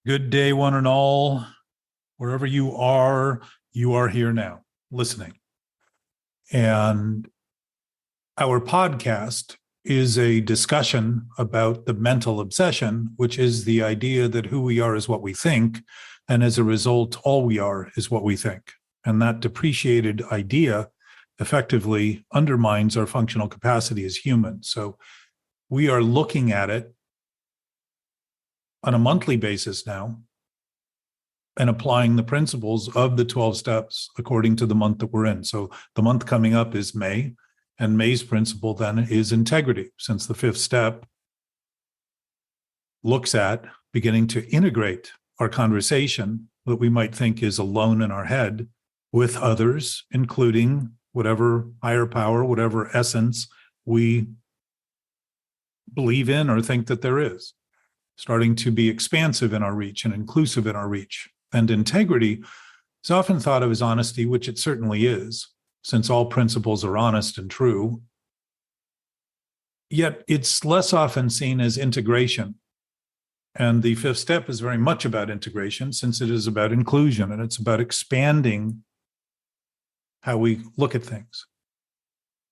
Good day, one and all. Wherever you are here now, listening. And our podcast is a discussion about the mental obsession, which is the idea that who we are is what we think. And as a result, all we are is what we think. And that depreciated idea effectively undermines our functional capacity as humans. So we are looking at it on a monthly basis now and applying the principles of the 12 steps according to the month that we're in. So the month coming up is May, and May's principle then is integrity, since the fifth step looks at beginning to integrate our conversation that we might think is alone in our head with others, including whatever higher power, whatever essence we believe in or think that there is, starting to be expansive in our reach and inclusive in our reach. And integrity is often thought of as honesty, which it certainly is, since all principles are honest and true. Yet it's less often seen as integration. And the fifth step is very much about integration, since it is about inclusion and it's about expanding how we look at things.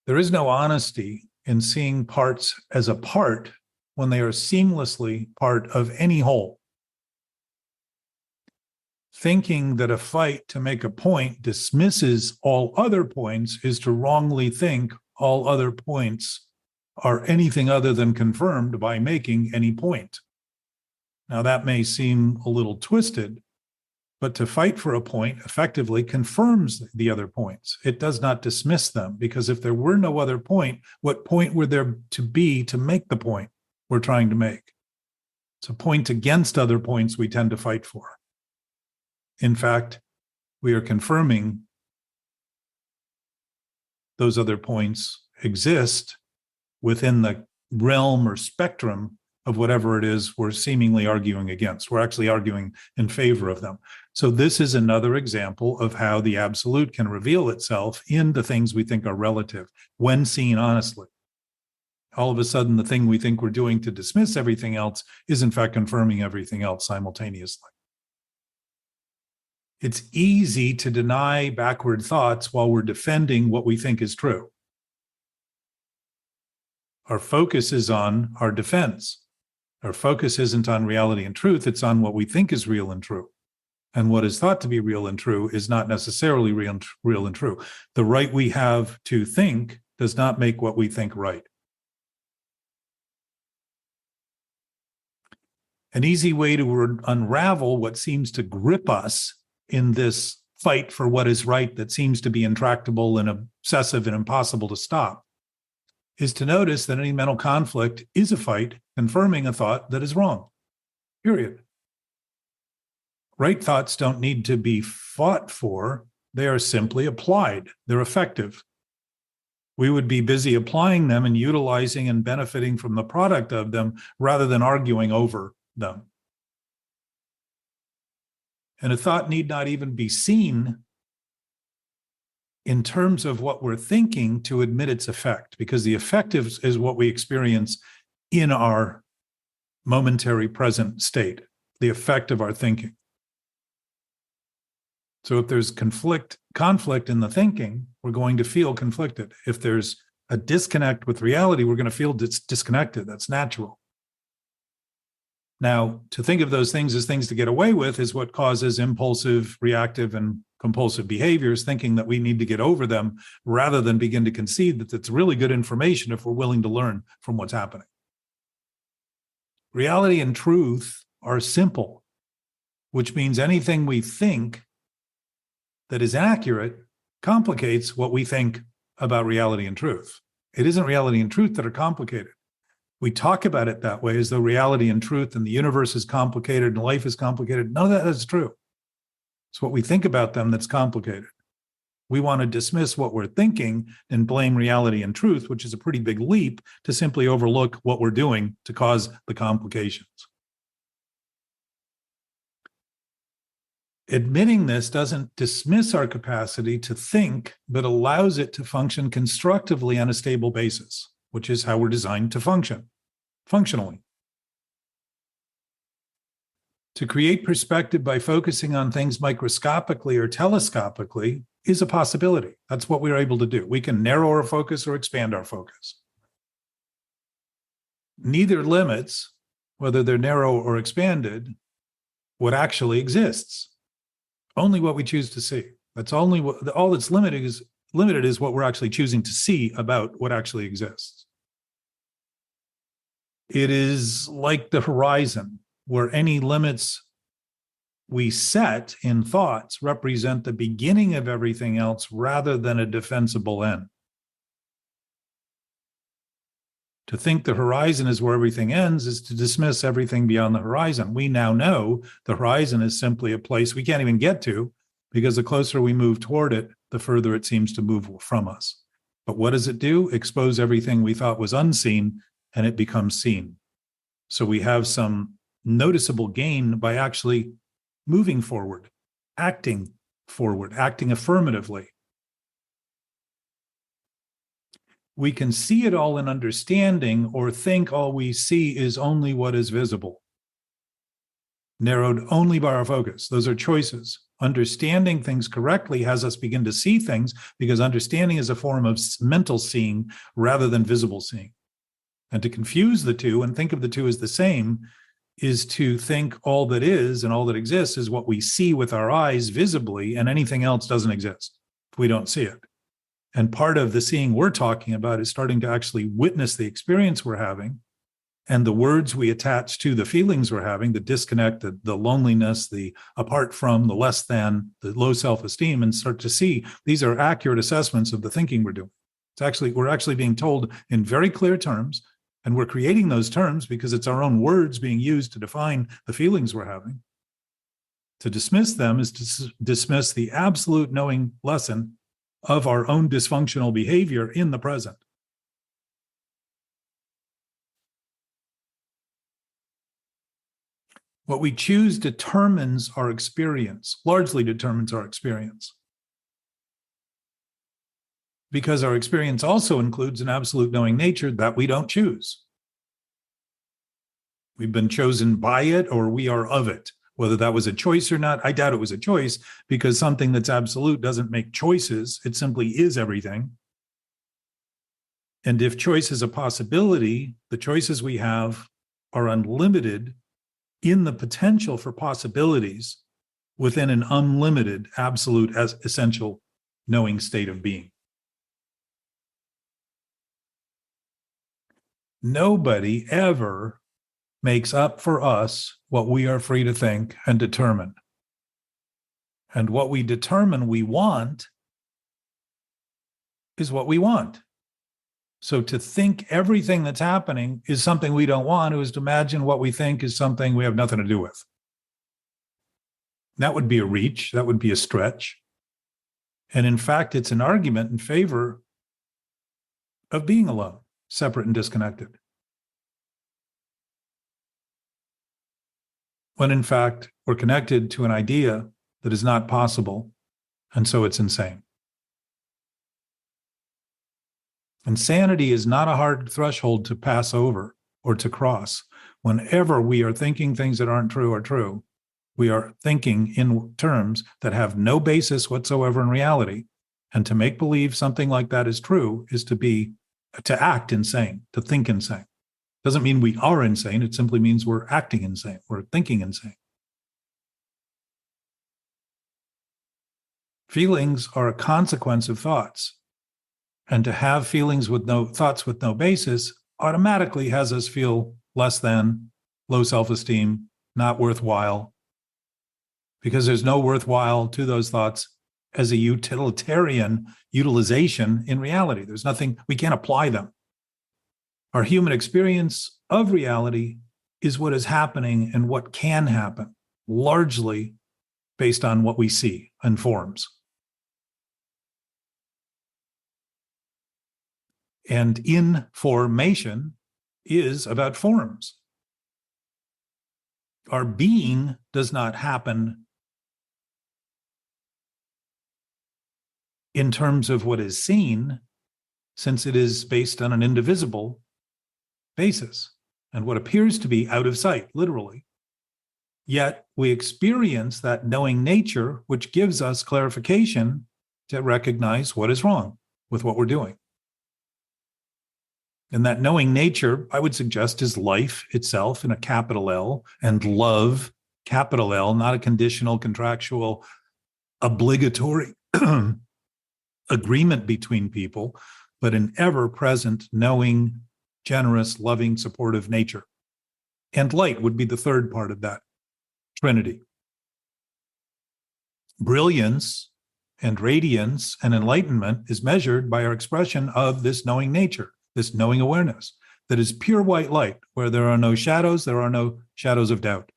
There is no honesty in seeing parts as a part when they are seamlessly part of any whole. Thinking that a fight to make a point dismisses all other points is to wrongly think all other points are anything other than confirmed by making any point. Now, that may seem a little twisted, but to fight for a point effectively confirms the other points. It does not dismiss them, because if there were no other point, what point were there to be to make the point we're trying to make? It's a point against other points we tend to fight for. In fact, we are confirming those other points exist within the realm or spectrum of whatever it is we're seemingly arguing against. We're actually arguing in favor of them. So this is another example of how the absolute can reveal itself in the things we think are relative when seen honestly. All of a sudden, the thing we think we're doing to dismiss everything else is in fact confirming everything else simultaneously. It's easy to deny backward thoughts while we're defending what we think is true. Our focus is on our defense. Our focus isn't on reality and truth, it's on what we think is real and true. And what is thought to be real and true is not necessarily real and true. The right we have to think does not make what we think right. An easy way to unravel what seems to grip us in this fight for what is right that seems to be intractable and obsessive and impossible to stop is to notice that any mental conflict is a fight confirming a thought that is wrong, period. Right thoughts don't need to be fought for. They are simply applied. They're effective. We would be busy applying them and utilizing and benefiting from the product of them rather than arguing over them. And a thought need not even be seen in terms of what we're thinking to admit its effect, because the effect is what we experience in our momentary present state, the effect of our thinking. So if there's conflict in the thinking, we're going to feel conflicted. If there's a disconnect with reality, we're going to feel disconnected. That's natural. Now, to think of those things as things to get away with is what causes impulsive, reactive, and compulsive behaviors, thinking that we need to get over them rather than begin to concede that it's really good information if we're willing to learn from what's happening. Reality and truth are simple, which means anything we think that is accurate complicates what we think about reality and truth. It isn't reality and truth that are complicated. We talk about it that way as though reality and truth and the universe is complicated and life is complicated. None of that is true. It's what we think about them that's complicated. We want to dismiss what we're thinking and blame reality and truth, which is a pretty big leap to simply overlook what we're doing to cause the complications. Admitting this doesn't dismiss our capacity to think, but allows it to function constructively on a stable basis, which is how we're designed to function, functionally. To create perspective by focusing on things microscopically or telescopically is a possibility. That's what we're able to do. We can narrow our focus or expand our focus. Neither limits, whether they're narrow or expanded, what actually exists. Only what we choose to see. That's only what, all that's limited is what we're actually choosing to see about what actually exists. It is like the horizon, where any limits we set in thoughts represent the beginning of everything else rather than a defensible end. To think the horizon is where everything ends is to dismiss everything beyond the horizon. We now know the horizon is simply a place we can't even get to, because the closer we move toward it, the further it seems to move from us. But what does it do? Expose everything we thought was unseen, and it becomes seen. So we have some noticeable gain by actually moving forward, acting affirmatively. We can see it all in understanding, or think all we see is only what is visible, narrowed only by our focus. Those are choices. Understanding things correctly has us begin to see things, because understanding is a form of mental seeing rather than visible seeing. And to confuse the two and think of the two as the same is to think all that is and all that exists is what we see with our eyes visibly, and anything else doesn't exist if we don't see it. And part of the seeing we're talking about is starting to actually witness the experience we're having, and the words we attach to the feelings we're having, the disconnect, the loneliness, the apart from, the less than, the low self-esteem, and start to see these are accurate assessments of the thinking we're doing. We're actually being told in very clear terms, and we're creating those terms because it's our own words being used to define the feelings we're having. To dismiss them is to dismiss the absolute knowing lesson of our own dysfunctional behavior in the present. What we choose determines our experience, largely determines our experience. Because our experience also includes an absolute knowing nature that we don't choose. We've been chosen by it, or we are of it. Whether that was a choice or not, I doubt it was a choice, because something that's absolute doesn't make choices. It simply is everything. And if choice is a possibility, the choices we have are unlimited in the potential for possibilities within an unlimited, absolute, essential knowing state of being. Nobody ever makes up for us what we are free to think and determine. And what we determine we want is what we want. So to think everything that's happening is something we don't want is to imagine what we think is something we have nothing to do with. That would be a reach. That would be a stretch. And in fact, it's an argument in favor of being alone, separate and disconnected. When in fact, we're connected to an idea that is not possible, and so it's insane. Insanity is not a hard threshold to pass over or to cross. Whenever we are thinking things that aren't true are true, we are thinking in terms that have no basis whatsoever in reality. And to make believe something like that is true is to act insane, to think insane. Doesn't mean we are insane. It simply means we're acting insane. We're thinking insane. Feelings are a consequence of thoughts. And to have feelings with no thoughts with no basis automatically has us feel less than, low self-esteem, not worthwhile, because there's no worthwhile to those thoughts as a utilitarian utilization in reality. There's nothing, we can't apply them. Our human experience of reality is what is happening and what can happen, largely based on what we see and forms. And information is about forms. Our being does not happen in terms of what is seen, since it is based on an indivisible basis. And what appears to be out of sight, literally, Yet we experience that knowing nature, which gives us clarification to recognize what is wrong with what we're doing. And that knowing nature, I would suggest, is life itself in a capital L, and love, capital L, not a conditional, contractual, obligatory agreement between people, but an ever-present, knowing, generous, loving, supportive nature. And light would be the third part of that trinity. Brilliance and radiance and enlightenment is measured by our expression of this knowing nature, this knowing awareness that is pure white light, where there are no shadows, there are no shadows of doubt.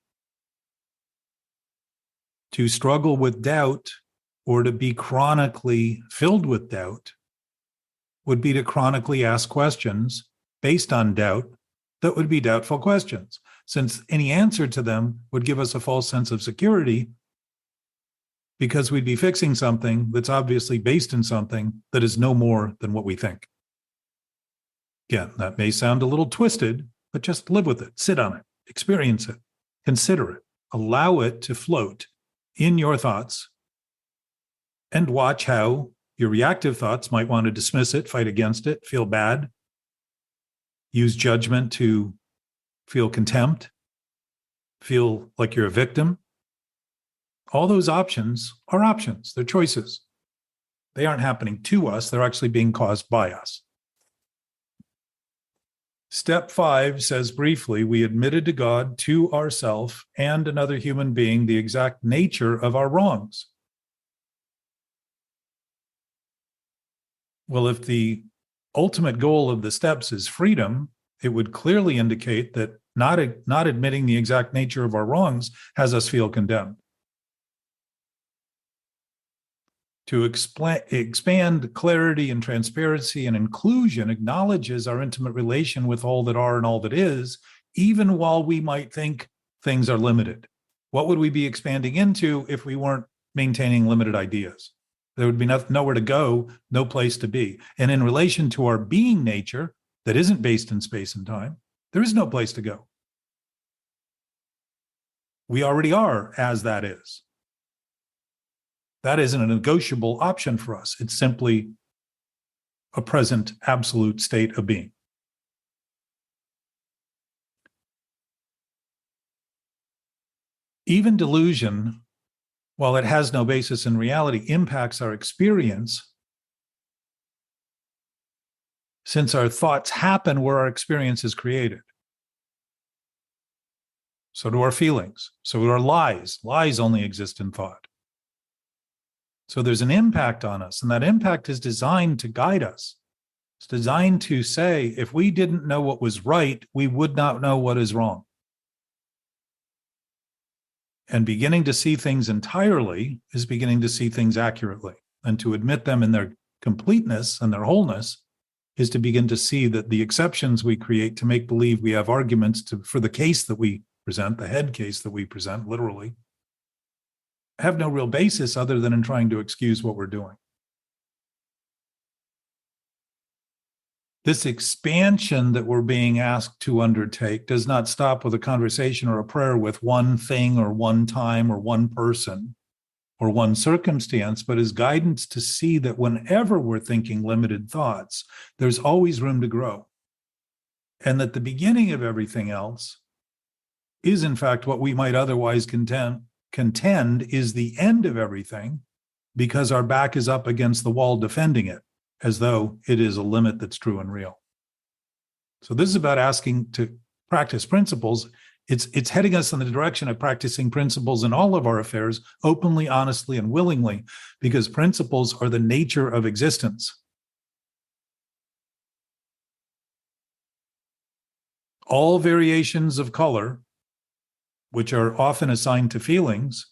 To struggle with doubt or to be chronically filled with doubt would be to chronically ask questions based on doubt that would be doubtful questions, since any answer to them would give us a false sense of security, because we'd be fixing something that's obviously based in something that is no more than what we think. Again, that may sound a little twisted, but just live with it, sit on it, experience it, consider it, allow it to float in your thoughts, and watch how your reactive thoughts might want to dismiss it, fight against it, feel bad, use judgment to feel contempt, feel like you're a victim. All those options are options. They're choices. They aren't happening to us. They're actually being caused by us. Step 5 says briefly, we admitted to God, to ourself, and another human being the exact nature of our wrongs. Well, if the ultimate goal of the steps is freedom, it would clearly indicate that not admitting the exact nature of our wrongs has us feel condemned. To expand clarity and transparency and inclusion acknowledges our intimate relation with all that are and all that is, even while we might think things are limited. What would we be expanding into if we weren't maintaining limited ideas? There would be nowhere to go, no place to be. And in relation to our being nature that isn't based in space and time, there is no place to go. We already are as that is. That isn't a negotiable option for us. It's simply a present absolute state of being. Even delusion, while it has no basis in reality, impacts our experience, since our thoughts happen where our experience is created. So do our feelings. So do our lies. Lies only exist in thought. So there's an impact on us, and that impact is designed to guide us. It's designed to say, if we didn't know what was right, we would not know what is wrong. And beginning to see things entirely is beginning to see things accurately. And to admit them in their completeness and their wholeness is to begin to see that the exceptions we create to make believe we have arguments for the case that we present, the head case that we present, literally, have no real basis other than in trying to excuse what we're doing. This expansion that we're being asked to undertake does not stop with a conversation or a prayer with one thing or one time or one person or one circumstance, but is guidance to see that whenever we're thinking limited thoughts, there's always room to grow. And that the beginning of everything else is, in fact, what we might otherwise contend is the end of everything, because our back is up against the wall defending it, as though it is a limit that's true and real. So this is about asking to practice principles. It's heading us in the direction of practicing principles in all of our affairs, openly, honestly, and willingly, because principles are the nature of existence. All variations of color, which are often assigned to feelings,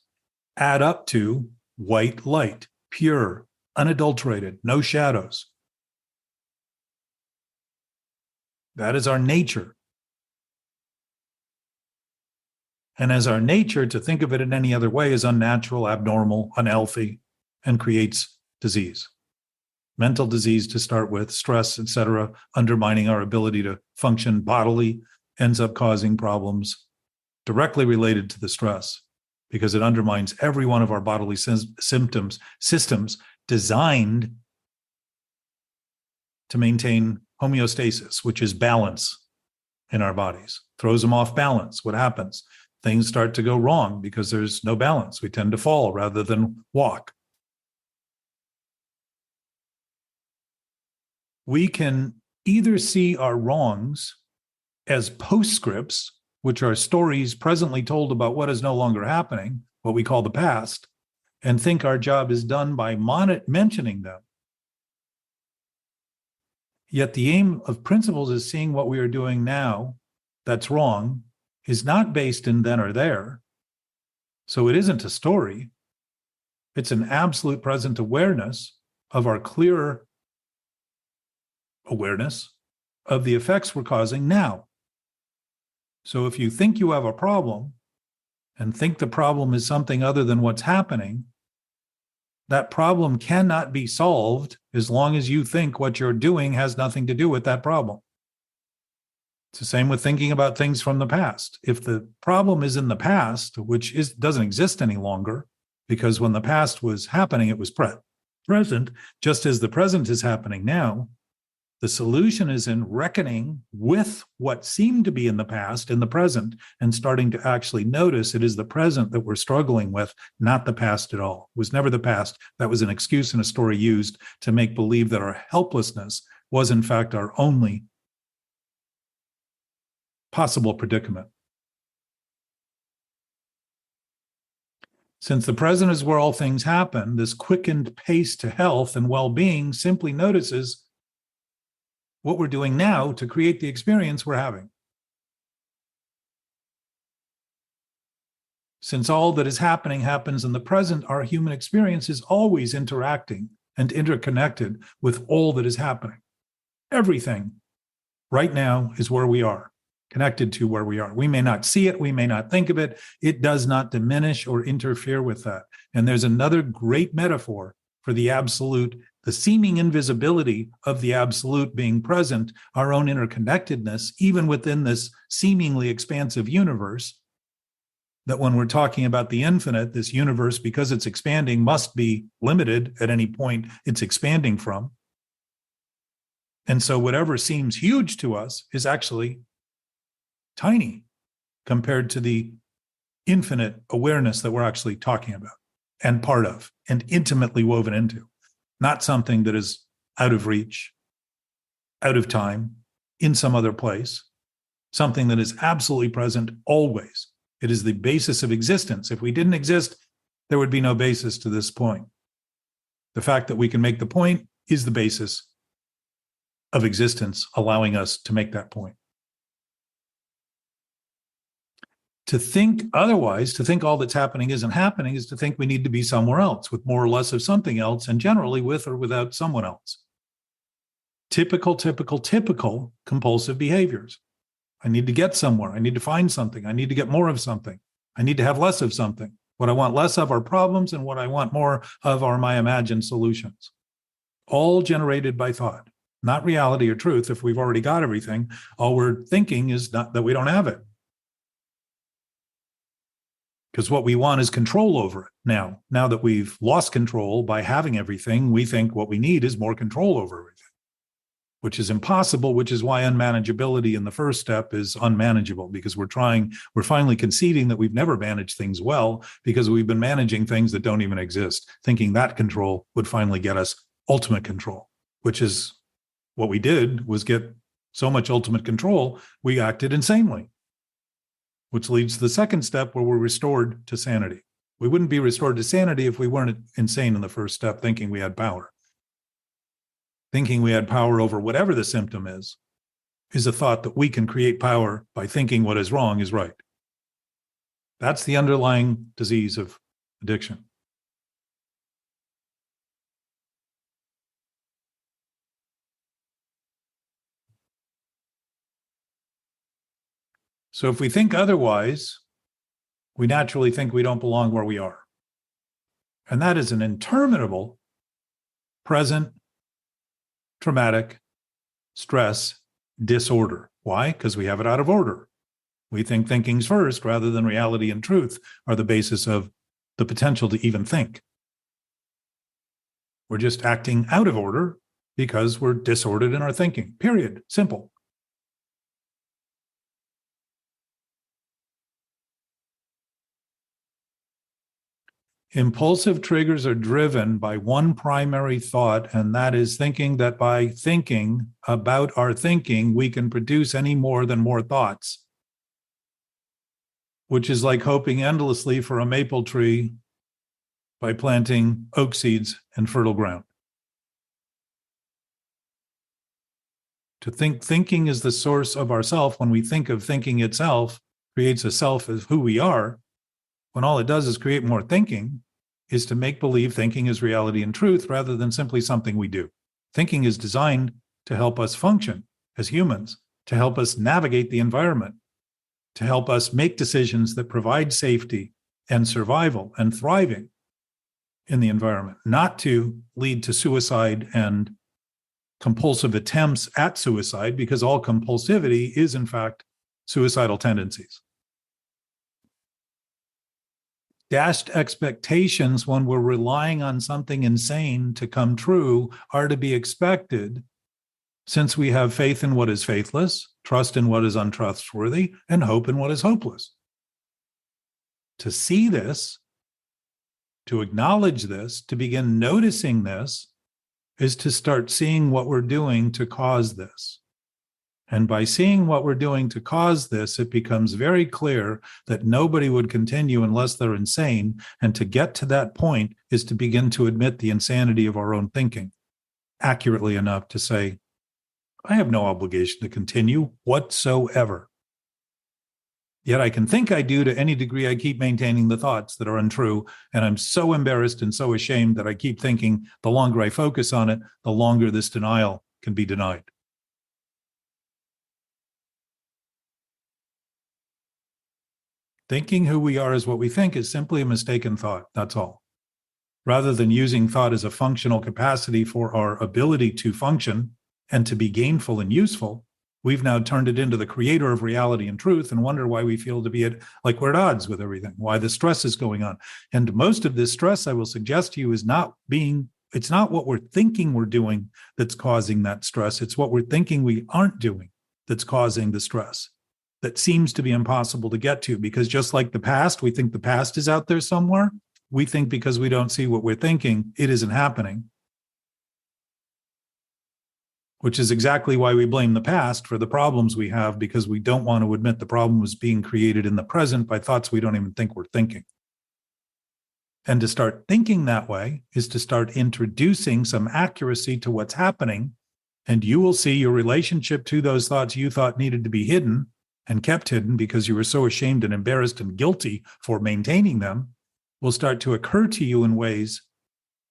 add up to white light, pure, unadulterated, no shadows. That is our nature. And as our nature, to think of it in any other way is unnatural, abnormal, unhealthy, and creates disease. Mental disease to start with, stress, etc., undermining our ability to function bodily, ends up causing problems directly related to the stress because it undermines every one of our bodily systems designed to maintain homeostasis, which is balance in our bodies. Throws them off balance. What happens? Things start to go wrong because there's no balance. We tend to fall rather than walk. We can either see our wrongs as postscripts, which are stories presently told about what is no longer happening, what we call the past, and think our job is done by mentioning them. Yet the aim of principles is seeing what we are doing now that's wrong is not based in then or there. So it isn't a story. It's an absolute present awareness of our clearer awareness of the effects we're causing now. So if you think you have a problem and think the problem is something other than what's happening, that problem cannot be solved as long as you think what you're doing has nothing to do with that problem. It's the same with thinking about things from the past. If the problem is in the past, which doesn't exist any longer, because when the past was happening, it was present, just as the present is happening now, the solution is in reckoning with what seemed to be in the past, in the present, and starting to actually notice it is the present that we're struggling with, not the past at all. It was never the past. That was an excuse and a story used to make believe that our helplessness was, in fact, our only possible predicament. Since the present is where all things happen, this quickened pace to health and well-being simply notices what we're doing now to create the experience we're having. Since all that is happening happens in the present, our human experience is always interacting and interconnected with all that is happening. Everything right now is where we are, connected to where we are. We may not see it, we may not think of it. It does not diminish or interfere with that. And there's another great metaphor for the absolute, the seeming invisibility of the absolute being present, our own interconnectedness, even within this seemingly expansive universe, that when we're talking about the infinite, this universe, because it's expanding, must be limited at any point it's expanding from. And so whatever seems huge to us is actually tiny compared to the infinite awareness that we're actually talking about and part of and intimately woven into. Not something that is out of reach, out of time, in some other place, something that is absolutely present always. It is the basis of existence. If we didn't exist, there would be no basis to this point. The fact that we can make the point is the basis of existence, allowing us to make that point. To think otherwise, to think all that's happening isn't happening, is to think we need to be somewhere else with more or less of something else, and generally with or without someone else. Typical compulsive behaviors. I need to get somewhere. I need to find something. I need to get more of something. I need to have less of something. What I want less of are problems, and what I want more of are my imagined solutions. All generated by thought, not reality or truth. If we've already got everything, all we're thinking is not that we don't have it. Because what we want is control over it now. Now that we've lost control by having everything, we think what we need is more control over everything, which is impossible, which is why unmanageability in the first step is unmanageable, because we're finally conceding that we've never managed things well because we've been managing things that don't even exist, thinking that control would finally get us ultimate control, which is what we did, was get so much ultimate control, we acted insanely. Which leads to the second step where we're restored to sanity. We wouldn't be restored to sanity if we weren't insane in the first step, thinking we had power. Thinking we had power over whatever the symptom is a thought that we can create power by thinking what is wrong is right. That's the underlying disease of addiction. So if we think otherwise, we naturally think we don't belong where we are. And that is an interminable present traumatic stress disorder. Why? Because we have it out of order. We think thinking's first rather than reality and truth are the basis of the potential to even think. We're just acting out of order because we're disordered in our thinking, period. Simple. Impulsive triggers are driven by one primary thought, and that is thinking that by thinking about our thinking, we can produce any more than more thoughts, which is like hoping endlessly for a maple tree by planting oak seeds in fertile ground. To think thinking is the source of ourself, when we think of thinking itself, creates a self as who we are, when all it does is create more thinking, is to make believe thinking is reality and truth rather than simply something we do. Thinking is designed to help us function as humans, to help us navigate the environment, to help us make decisions that provide safety and survival and thriving in the environment, not to lead to suicide and compulsive attempts at suicide, because all compulsivity is, in fact, suicidal tendencies. Dashed expectations, when we're relying on something insane to come true, are to be expected, since we have faith in what is faithless, trust in what is untrustworthy, and hope in what is hopeless. To see this, to acknowledge this, to begin noticing this, is to start seeing what we're doing to cause this. And by seeing what we're doing to cause this, it becomes very clear that nobody would continue unless they're insane. And to get to that point is to begin to admit the insanity of our own thinking accurately enough to say, I have no obligation to continue whatsoever. Yet I can think I do to any degree I keep maintaining the thoughts that are untrue. And I'm so embarrassed and so ashamed that I keep thinking the longer I focus on it, the longer this denial can be denied. Thinking who we are is what we think is simply a mistaken thought. That's all. Rather than using thought as a functional capacity for our ability to function and to be gainful and useful, we've now turned it into the creator of reality and truth and wonder why we feel to be like we're at odds with everything, why the stress is going on. And most of this stress, I will suggest to you, is it's not what we're thinking we're doing that's causing that stress. It's what we're thinking we aren't doing that's causing the stress. That seems to be impossible to get to, because just like the past, we think the past is out there somewhere. We think because we don't see what we're thinking, it isn't happening, which is exactly why we blame the past for the problems we have, because we don't want to admit the problem was being created in the present by thoughts we don't even think we're thinking. And to start thinking that way is to start introducing some accuracy to what's happening, and you will see your relationship to those thoughts you thought needed to be hidden and kept hidden because you were so ashamed and embarrassed and guilty for maintaining them, will start to occur to you in ways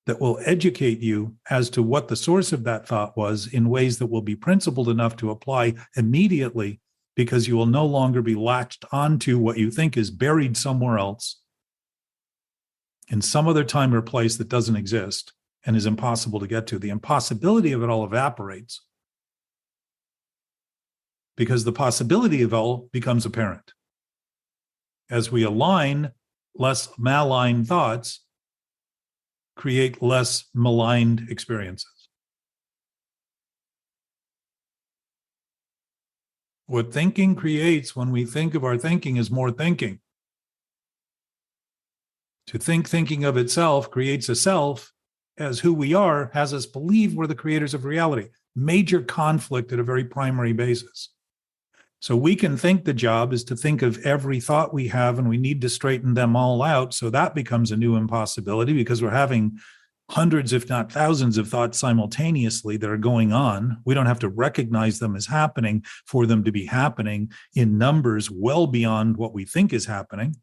that will educate you as to what the source of that thought was, in ways that will be principled enough to apply immediately, because you will no longer be latched onto what you think is buried somewhere else in some other time or place that doesn't exist and is impossible to get to. The impossibility of it all evaporates, because the possibility of all becomes apparent. As we align, less malign thoughts create less maligned experiences. What thinking creates when we think of our thinking is more thinking. To think thinking of itself creates a self as who we are, has us believe we're the creators of reality. Major conflict at a very primary basis. So we can think the job is to think of every thought we have, and we need to straighten them all out. So that becomes a new impossibility, because we're having hundreds, if not thousands, of thoughts simultaneously that are going on. We don't have to recognize them as happening for them to be happening in numbers well beyond what we think is happening.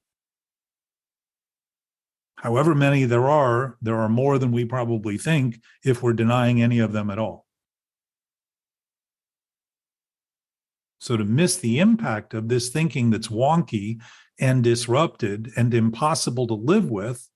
However many there are more than we probably think if we're denying any of them at all. So to miss the impact of this thinking that's wonky and disrupted and impossible to live with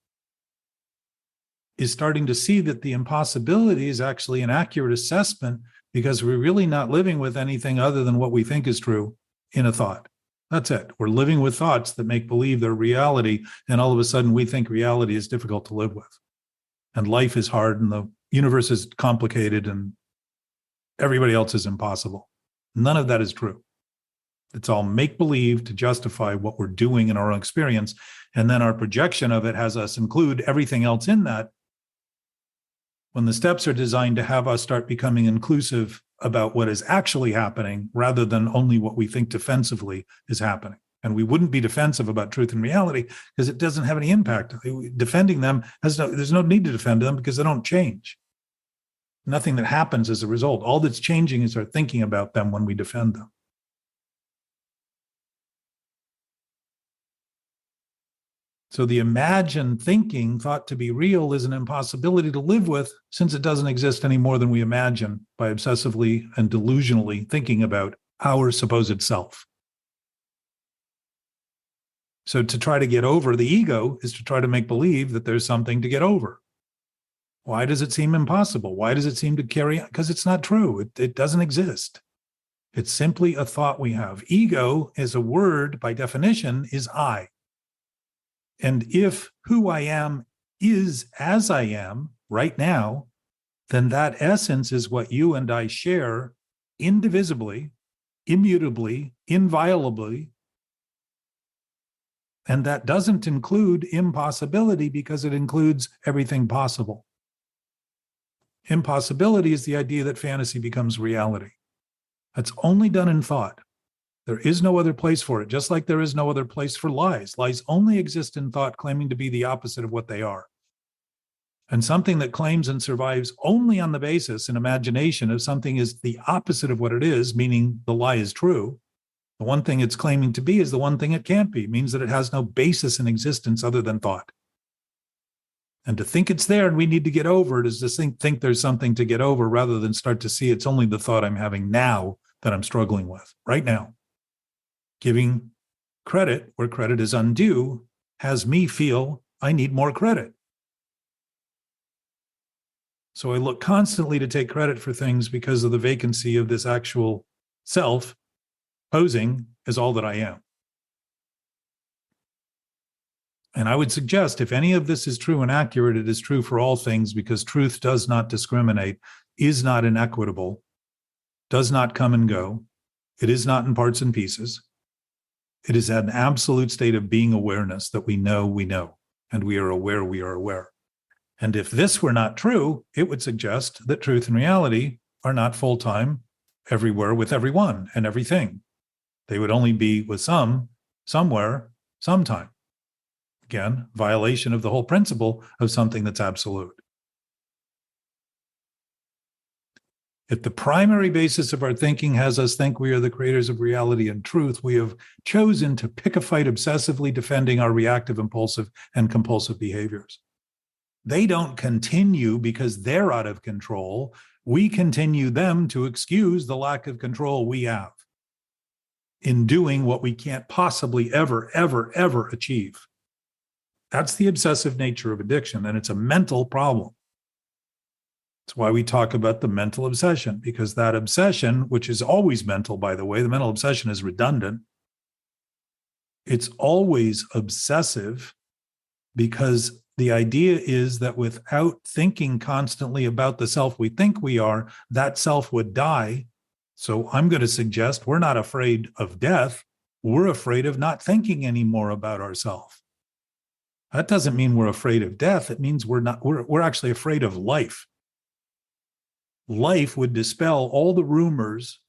is starting to see that the impossibility is actually an accurate assessment, because we're really not living with anything other than what we think is true in a thought. That's it. We're living with thoughts that make believe they're reality, and all of a sudden we think reality is difficult to live with. And life is hard, and the universe is complicated, and everybody else is impossible. None of that is true. It's all make-believe to justify what we're doing in our own experience. And then our projection of it has us include everything else in that, when the steps are designed to have us start becoming inclusive about what is actually happening rather than only what we think defensively is happening. And we wouldn't be defensive about truth and reality because it doesn't have any impact. Defending them there's no need to defend them because they don't change. Nothing that happens as a result. All that's changing is our thinking about them when we defend them. So the imagined thinking thought to be real is an impossibility to live with, since it doesn't exist any more than we imagine by obsessively and delusionally thinking about our supposed self. So to try to get over the ego is to try to make believe that there's something to get over. Why does it seem impossible? Why does it seem to carry on? Because it's not true. It doesn't exist. It's simply a thought we have. Ego, as a word by definition, is I. And if who I am is as I am right now, then that essence is what you and I share indivisibly, immutably, inviolably. And that doesn't include impossibility because it includes everything possible. Impossibility is the idea that fantasy becomes reality. That's only done in thought. There is no other place for it, just like there is no other place for lies. Lies only exist in thought, claiming to be the opposite of what they are. And something that claims and survives only on the basis in imagination of something is the opposite of what it is, meaning the lie is true. The one thing it's claiming to be is the one thing it can't be, means that it has no basis in existence other than thought. And to think it's there and we need to get over it is to think there's something to get over rather than start to see it's only the thought I'm having now that I'm struggling with right now. Giving credit where credit is undue has me feel I need more credit. So I look constantly to take credit for things because of the vacancy of this actual self posing as all that I am. And I would suggest if any of this is true and accurate, it is true for all things because truth does not discriminate, is not inequitable, does not come and go. It is not in parts and pieces. It is an absolute state of being awareness that we know, and we are aware. And if this were not true, it would suggest that truth and reality are not full-time everywhere with everyone and everything. They would only be with some, somewhere, sometime. Again, violation of the whole principle of something that's absolute. If the primary basis of our thinking has us think we are the creators of reality and truth, we have chosen to pick a fight obsessively defending our reactive, impulsive, and compulsive behaviors. They don't continue because they're out of control. We continue them to excuse the lack of control we have in doing what we can't possibly ever achieve. That's the obsessive nature of addiction, and it's a mental problem. That's why we talk about the mental obsession, because that obsession, which is always mental, by the way, the mental obsession is redundant. It's always obsessive because the idea is that without thinking constantly about the self we think we are, that self would die. So I'm going to suggest we're not afraid of death. We're afraid of not thinking anymore about ourselves. That doesn't mean we're afraid of death. It means we're actually afraid of life. Life would dispel all the rumors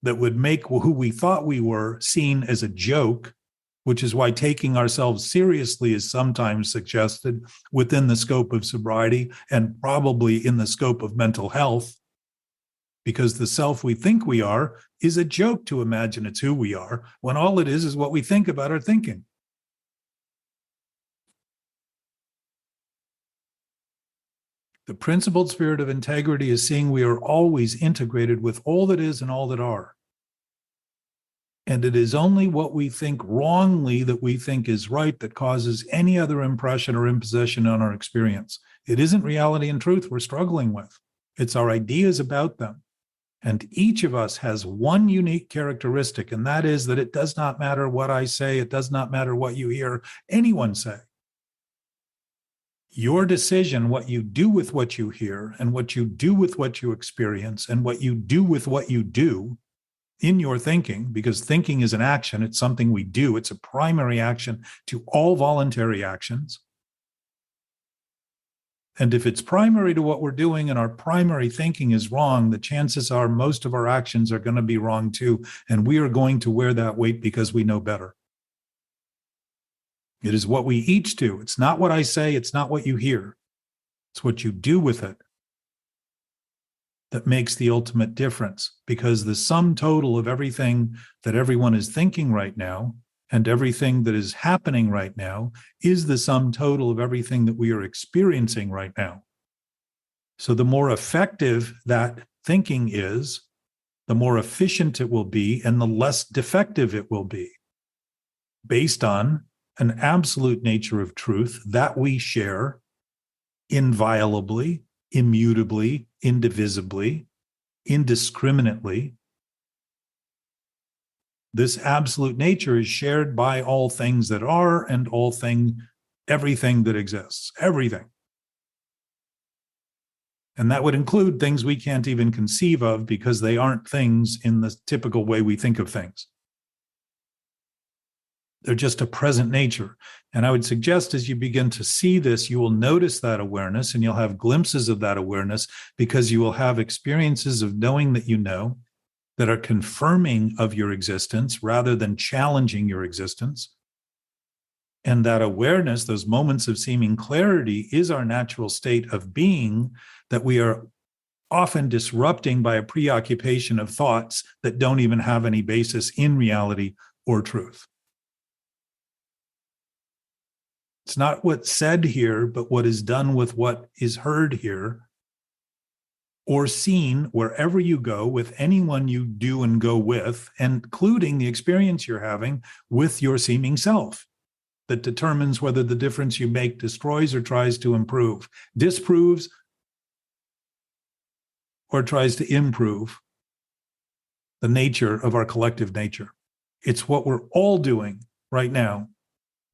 that would make who we thought we were seen as a joke, which is why taking ourselves seriously is sometimes suggested within the scope of sobriety and probably in the scope of mental health, because the self we think we are is a joke to imagine it's who we are, when all it is what we think about our thinking. The principled spirit of integrity is seeing we are always integrated with all that is and all that are. And it is only what we think wrongly that we think is right that causes any other impression or imposition on our experience. It isn't reality and truth we're struggling with. It's our ideas about them. And each of us has one unique characteristic, and that is that it does not matter what I say. It does not matter what you hear anyone say. Your decision, what you do with what you hear and what you do with what you experience and what you do with what you do in your thinking, because thinking is an action. It's something we do. It's a primary action to all voluntary actions. And if it's primary to what we're doing and our primary thinking is wrong, the chances are most of our actions are going to be wrong too. And we are going to wear that weight because we know better. It is what we each do. It's not what I say. It's not what you hear. It's what you do with it that makes the ultimate difference, because the sum total of everything that everyone is thinking right now and everything that is happening right now is the sum total of everything that we are experiencing right now. So the more effective that thinking is, the more efficient it will be and the less defective it will be, based on an absolute nature of truth that we share inviolably, immutably, indivisibly, indiscriminately. This absolute nature is shared by all things that are and everything that exists, everything. And that would include things we can't even conceive of because they aren't things in the typical way we think of things. They're just a present nature. And I would suggest as you begin to see this, you will notice that awareness and you'll have glimpses of that awareness because you will have experiences of knowing that you know that are confirming of your existence rather than challenging your existence. And that awareness, those moments of seeming clarity, is our natural state of being that we are often disrupting by a preoccupation of thoughts that don't even have any basis in reality or truth. It's not what's said here, but what is done with what is heard here or seen wherever you go with anyone you do and go with, including the experience you're having with your seeming self, that determines whether the difference you make destroys or tries to improve, disproves or tries to improve the nature of our collective nature. It's what we're all doing right now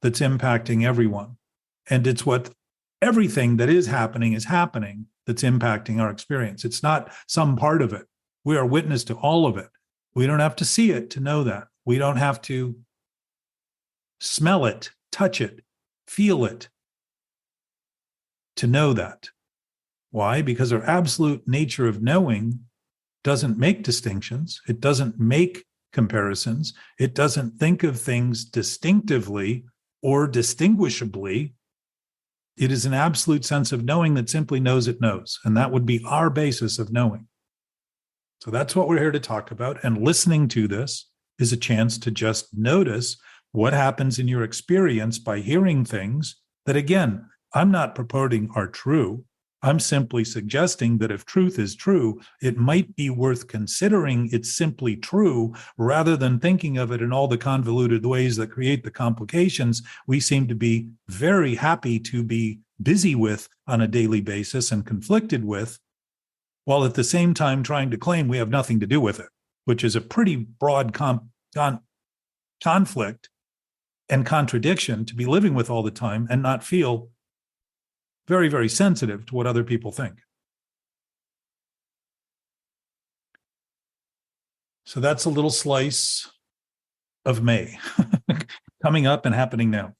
that's impacting everyone. And it's what everything that is happening that's impacting our experience. It's not some part of it. We are witness to all of it. We don't have to see it to know that. We don't have to smell it, touch it, feel it to know that. Why? Because our absolute nature of knowing doesn't make distinctions. It doesn't make comparisons. It doesn't think of things distinctively or distinguishably. It is an absolute sense of knowing that simply knows it knows. And that would be our basis of knowing. So that's what we're here to talk about. And listening to this is a chance to just notice what happens in your experience by hearing things that, again, I'm not purporting are true. I'm simply suggesting that if truth is true, it might be worth considering it's simply true rather than thinking of it in all the convoluted ways that create the complications we seem to be very happy to be busy with on a daily basis and conflicted with, while at the same time trying to claim we have nothing to do with it, which is a pretty broad conflict and contradiction to be living with all the time and not feel very, very sensitive to what other people think. So that's a little slice of May coming up and happening now.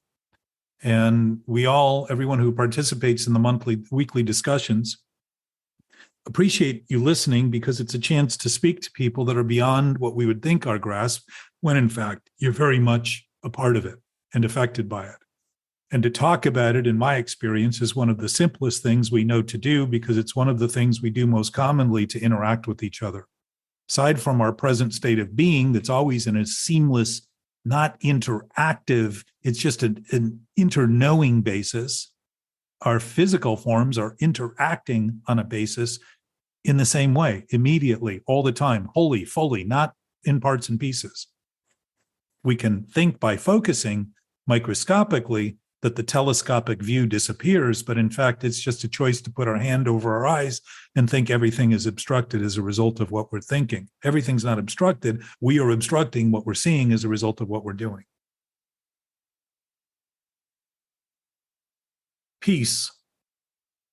And everyone who participates in the weekly discussions, appreciate you listening because it's a chance to speak to people that are beyond what we would think our grasp, when in fact, you're very much a part of it and affected by it. And to talk about it, in my experience, is one of the simplest things we know to do because it's one of the things we do most commonly to interact with each other. Aside from our present state of being that's always in a seamless, not interactive, it's just an inter-knowing basis, our physical forms are interacting on a basis in the same way, immediately, all the time, wholly, fully, not in parts and pieces. We can think by focusing microscopically, that the telescopic view disappears, but in fact, it's just a choice to put our hand over our eyes and think everything is obstructed as a result of what we're thinking. Everything's not obstructed. We are obstructing what we're seeing as a result of what we're doing. Peace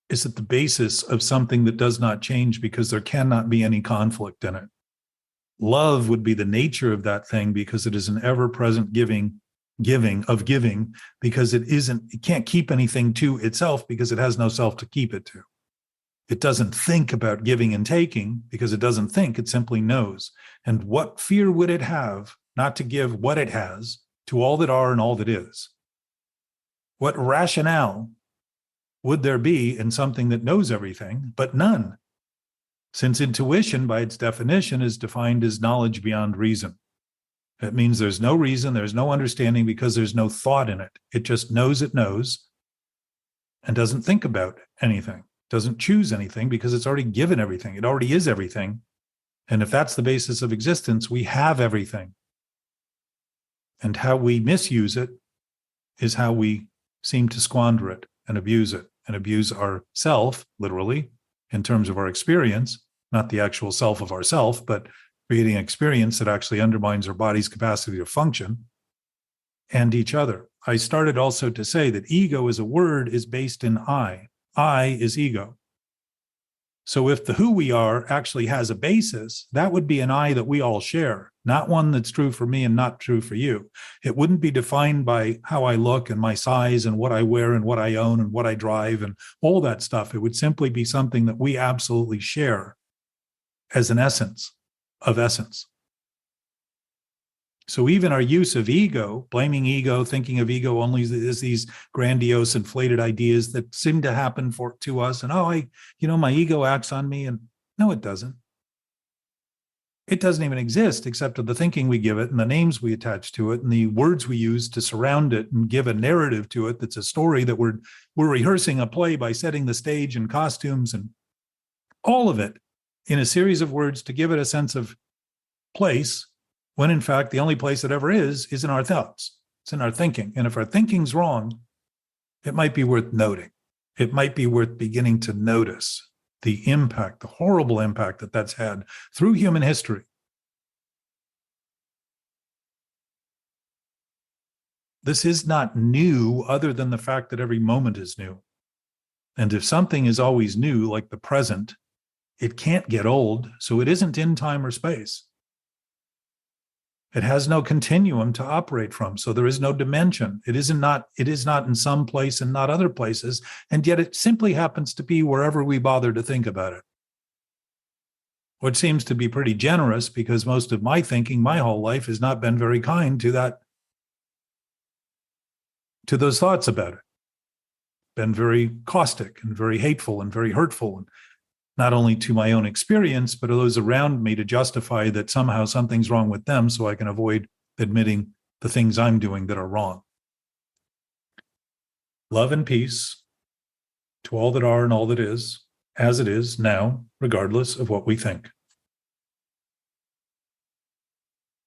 is at the basis of something that does not change because there cannot be any conflict in it. Love would be the nature of that thing because it is an ever-present giving because it can't keep anything to itself because it has no self to keep it to. It doesn't think about giving and taking because it doesn't think, it simply knows. And what fear would it have not to give what it has to all that are and all that is? What rationale would there be in something that knows everything, but none? Since intuition, by its definition, is defined as knowledge beyond reason. It means there's no reason, there's no understanding because there's no thought in it. It just knows it knows and doesn't think about anything, doesn't choose anything because it's already given everything. It already is everything. And if that's the basis of existence, we have everything. And how we misuse it is how we seem to squander it and abuse ourself, literally, in terms of our experience, not the actual self of ourself, but creating an experience that actually undermines our body's capacity to function and each other. I started also to say that ego as a word is based in I. I is ego. So if the who we are actually has a basis, that would be an I that we all share, not one that's true for me and not true for you. It wouldn't be defined by how I look and my size and what I wear and what I own and what I drive and all that stuff. It would simply be something that we absolutely share as an essence of essence. So even our use of ego, blaming ego, thinking of ego only as these grandiose, inflated ideas that seem to happen to us. And, my ego acts on me. And no, it doesn't. It doesn't even exist except for the thinking we give it and the names we attach to it and the words we use to surround it and give a narrative to it. That's a story that we're rehearsing a play by setting the stage and costumes and all of it in a series of words to give it a sense of place, when in fact the only place it ever is in our thoughts. It's in our thinking. And if our thinking's wrong, it might be worth noting. It might be worth beginning to notice the impact, the horrible impact that that's had through human history. This is not new other than the fact that every moment is new. And if something is always new, like the present, it can't get old, so it isn't in time or space. It has no continuum to operate from, so there is no dimension. It is not in some place and not other places, and yet it simply happens to be wherever we bother to think about it. Which seems to be pretty generous because most of my thinking, my whole life, has not been very kind to those thoughts about it. Been very caustic and very hateful and very hurtful, and not only to my own experience, but to those around me to justify that somehow something's wrong with them so I can avoid admitting the things I'm doing that are wrong. Love and peace to all that are and all that is, as it is now, regardless of what we think.